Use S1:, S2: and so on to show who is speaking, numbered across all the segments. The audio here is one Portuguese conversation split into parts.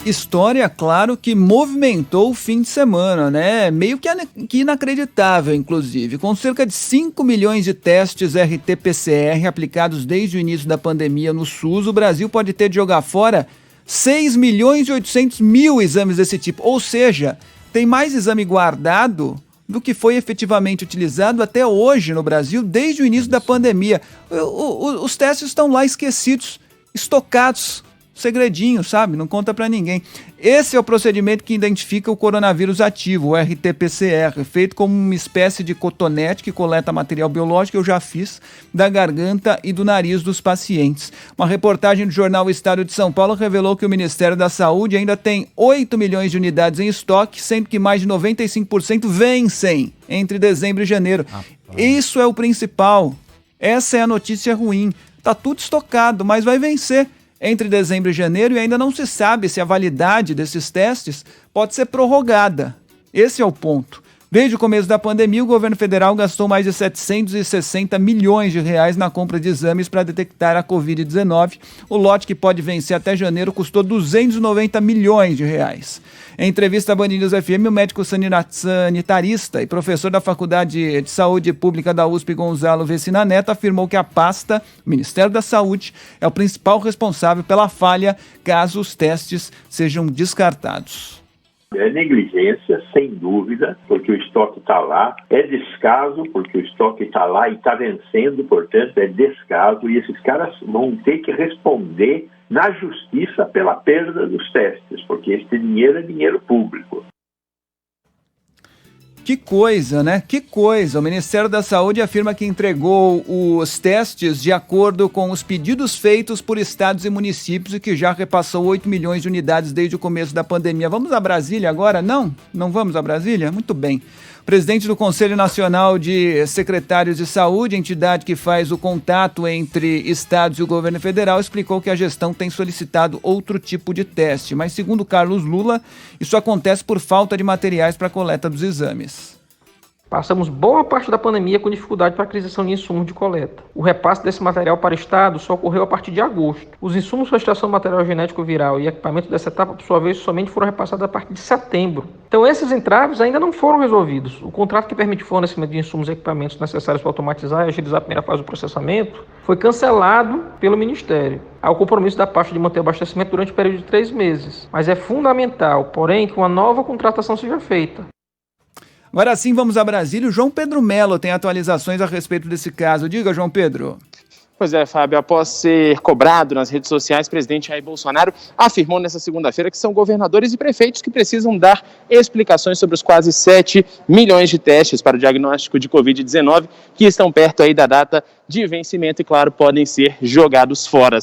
S1: história, claro, que movimentou o fim de semana, né? Meio que inacreditável, inclusive. Com cerca de 5 milhões de testes RT-PCR aplicados desde o início da pandemia no SUS, o Brasil pode ter de jogar fora 6 milhões e 800 mil exames desse tipo. Ou seja, tem mais exame guardado do que foi efetivamente utilizado até hoje no Brasil, desde o início da pandemia. Os testes estão lá esquecidos, estocados, segredinho, sabe? Não conta pra ninguém. Esse é o procedimento que identifica o coronavírus ativo, o RT-PCR, feito como uma espécie de cotonete que coleta material biológico, eu já fiz, da garganta e do nariz dos pacientes. Uma reportagem do jornal Estado de São Paulo revelou que o Ministério da Saúde ainda tem 8 milhões de unidades em estoque, sendo que mais de 95% vencem entre dezembro e janeiro. Isso é o principal. Essa é a notícia ruim. Tá tudo estocado, mas vai vencer entre dezembro e janeiro e ainda não se sabe se a validade desses testes pode ser prorrogada. Esse é o ponto. Desde o começo da pandemia, o governo federal gastou mais de 760 milhões de reais na compra de exames para detectar a Covid-19. O lote, que pode vencer até janeiro, custou 290 milhões de reais. Em entrevista à Band News FM, o médico sanitarista e professor da Faculdade de Saúde Pública da USP, Gonzalo Vecina Neto, afirmou que a pasta, o Ministério da Saúde, é o principal responsável pela falha caso os testes sejam descartados.
S2: É negligência, sem dúvida, porque o estoque está lá. É descaso, porque o estoque está lá e está vencendo, portanto, é descaso. E esses caras vão ter que responder na justiça pela perda dos testes, porque esse dinheiro é dinheiro público.
S1: Que coisa, né? Que coisa! O Ministério da Saúde afirma que entregou os testes de acordo com os pedidos feitos por estados e municípios e que já repassou 8 milhões de unidades desde o começo da pandemia. Vamos a Brasília agora? Não? Não vamos a Brasília? Muito bem. O presidente do Conselho Nacional de Secretários de Saúde, entidade que faz o contato entre estados e o governo federal, explicou que a gestão tem solicitado outro tipo de teste, mas segundo Carlos Lula, isso acontece por falta de materiais para a coleta dos exames.
S3: Passamos boa parte da pandemia com dificuldade para a aquisição de insumos de coleta. O repasse desse material para o Estado só ocorreu a partir de agosto. Os insumos para extração do material genético viral e equipamentos dessa etapa, por sua vez, somente foram repassados a partir de setembro. Então, esses entraves ainda não foram resolvidos. O contrato que permite o fornecimento de insumos e equipamentos necessários para automatizar e agilizar a primeira fase do processamento foi cancelado pelo Ministério. Há o compromisso da pasta de manter o abastecimento durante o período de 3 meses. Mas é fundamental, porém, que uma nova contratação seja feita.
S1: Agora sim, vamos a Brasília. O João Pedro Melo tem atualizações a respeito desse caso. Diga, João Pedro.
S4: Pois é, Fábio, após ser cobrado nas redes sociais, o presidente Jair Bolsonaro afirmou nesta segunda-feira que são governadores e prefeitos que precisam dar explicações sobre os quase 7 milhões de testes para o diagnóstico de Covid-19 que estão perto aí da data de vencimento e, claro, podem ser jogados fora.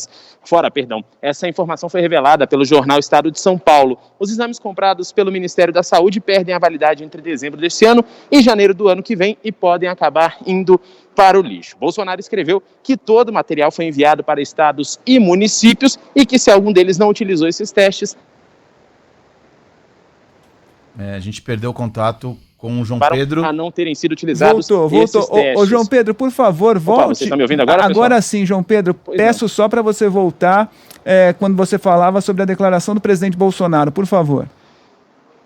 S4: Essa informação foi revelada pelo jornal Estado de São Paulo. Os exames comprados pelo Ministério da Saúde perdem a validade entre dezembro deste ano e janeiro do ano que vem e podem acabar indo para o lixo. Bolsonaro escreveu que todo o material foi enviado para estados e municípios e que, se algum deles não utilizou esses testes...
S5: A gente perdeu o contato com o João
S4: para
S5: Pedro.
S4: A não terem sido utilizados
S1: voltou.
S4: esses testes.
S1: Ô, João Pedro, por favor, volte.
S4: Opa, você está me ouvindo agora,
S1: Agora
S4: pessoal?
S1: sim, João Pedro. Peço só para você voltar quando você falava sobre a declaração do presidente Bolsonaro, por favor.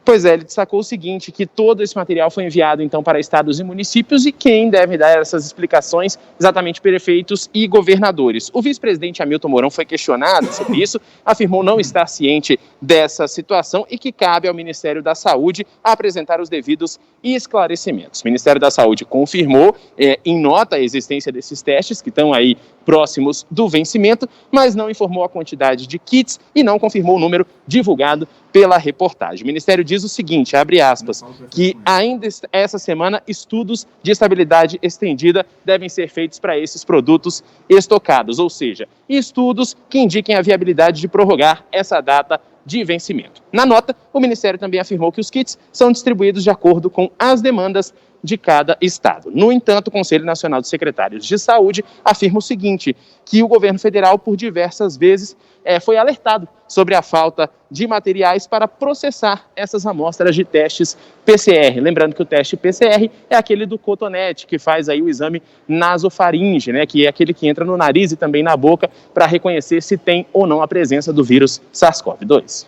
S4: Pois é, ele destacou o seguinte, que todo esse material foi enviado então para estados e municípios e quem deve dar essas explicações exatamente prefeitos e governadores. O vice-presidente Hamilton Mourão foi questionado sobre isso, afirmou não estar ciente dessa situação e que cabe ao Ministério da Saúde apresentar os devidos esclarecimentos. O Ministério da Saúde confirmou em nota a existência desses testes que estão aí próximos do vencimento, mas não informou a quantidade de kits e não confirmou o número divulgado pela reportagem. O Ministério diz o seguinte, abre aspas, que ainda essa semana estudos de estabilidade estendida devem ser feitos para esses produtos estocados, ou seja, estudos que indiquem a viabilidade de prorrogar essa data de vencimento. Na nota, o Ministério também afirmou que os kits são distribuídos de acordo com as demandas de cada estado. No entanto, o Conselho Nacional de Secretários de Saúde afirma o seguinte, que o governo federal, por diversas vezes, foi alertado sobre a falta de materiais para processar essas amostras de testes PCR. Lembrando que o teste PCR é aquele do cotonete, que faz aí o exame nasofaringe, né, que é aquele que entra no nariz e também na boca para reconhecer se tem ou não a presença do vírus SARS-CoV-2.